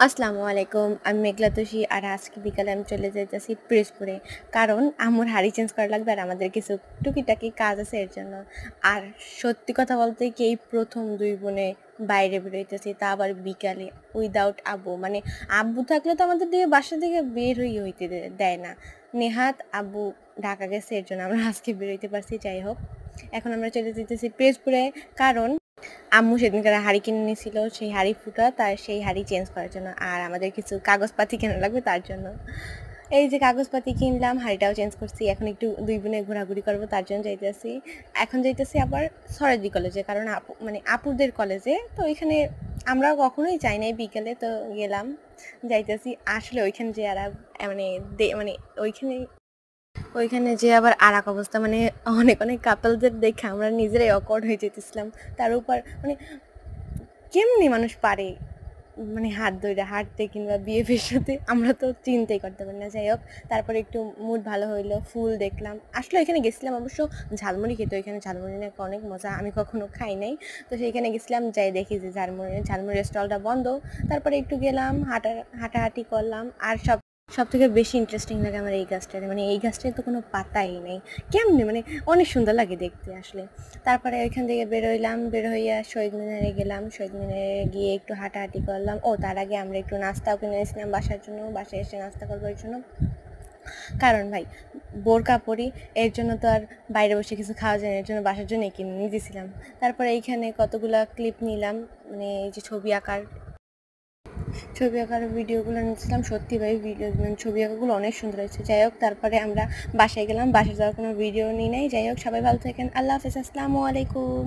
আসসালামু আলাইকুম। আমি মেঘলা তুষি আর আজকে বিকালে আমি চলে যাইতেছি পিরোজপুরে। কারণ আম্মুর হাঁড়ি চেঞ্জ করা লাগবে আর আমাদের কিছু টুকিটাকি কাজ আছে এর জন্য। আর সত্যি কথা বলতে কি এই প্রথম ২ বোনে বাইরে বেরোইতেছি, তা আবার বিকালে উইদাউট আব্বু। মানে আব্বু থাকলে তো আমাদের দিকে বাসা থেকে বের হইতে দেয় না। নেহাত আব্বু ঢাকা গেছে এর জন্য আমরা আজকে বেরোইতে পারছি। যাই হোক, এখন আমরা চলে যেতেছি পিরোজপুরে। কারণ আম্মু সেদিনকার হাঁড়ি কিনে নিয়েছিল, সেই হাঁড়ি ফুটা তার সেই হাঁড়ি চেঞ্জ করার জন্য, আর আমাদের কিছু কাগজপাতি কেনা লাগবে তার জন্য। এই যে কাগজপাতি কিনলাম, হাঁড়িটাও চেঞ্জ করছি। এখন একটু ২ বোনে ঘোরাঘুরি করবো তার জন্য যাইতেছি। এখন যাইতেছি আবার সরাদি কলেজে, কারণ আপুদের কলেজে তো ওইখানে আমরা কখনোই যাই নাই। বিকেলে তো গেলাম, যাইতেছি। আসলে ওইখানে যে আর মানে মানে ওইখানে ওইখানে যে আবার আরেক অবস্থা, মানে অনেক অনেক কাপলদের দেখে আমরা নিজেরাই অকওয়ার্ড হয়ে যেতেছিলাম। তার উপর মানে কেমনি মানুষ পারে মানে হাত ধরে হাঁটতে কিংবা বিএফের সাথে, আমরা তো চিন্তাই করতে পারি না। যাই হোক, তারপরে একটু মুড ভালো হইলো, ফুল দেখলাম। আসলে এখানে গেছিলাম অবশ্য ঝালমুড়ি খেতে, ওইখানে ঝালমুড়ি নাকি অনেক মজা, আমি কখনো খাই নাই। তো সেইখানে গেছিলাম, যাই দেখি যে ঝালমুড়ির স্টলটা বন্ধ। তারপরে একটু গেলাম, হাঁটাহাঁটি করলাম। আর সব থেকে বেশি ইন্টারেস্টিং লাগে আমার এই গাছটাতে, মানে এই গাছটায় তো কোনো পাতাই নেই, কেমনি মানে অনেক সুন্দর লাগে দেখতে আসলে। তারপরে ওইখান থেকে বেরোইলাম, বের হইয়া শহীদ মিনারে গেলাম। শহীদ মিনারে গিয়ে একটু হাঁটাহাঁটি করলাম। ও তার আগে আমরা একটু নাস্তাও কিনে নিয়েছিলাম বাসার জন্য, বাসায় এসে নাস্তা করবো এর জন্য। কারণ ভাই বোরকা পরি, এর জন্য তো আর বাইরে বসে কিছু খাওয়া যায় না, এর জন্য বাসার জন্যই কিনে নিয়ে দিয়েছিলাম। তারপরে এইখানে কতগুলা ক্লিপ নিলাম, মানে এই যে ছবি আঁকার ভিডিওগুলো নিয়েছিলাম। সত্যি ভাই ছবি আঁকাগুলো অনেক সুন্দর হয়েছে। যাই হোক, তারপরে আমরা বাসায় গেলাম। বাসায় যাওয়ার কোনো ভিডিও নিই নাই। যাই হোক, সবাই ভালো থাকেন। আল্লাহ হাফেজ। আসসালামু আলাইকুম।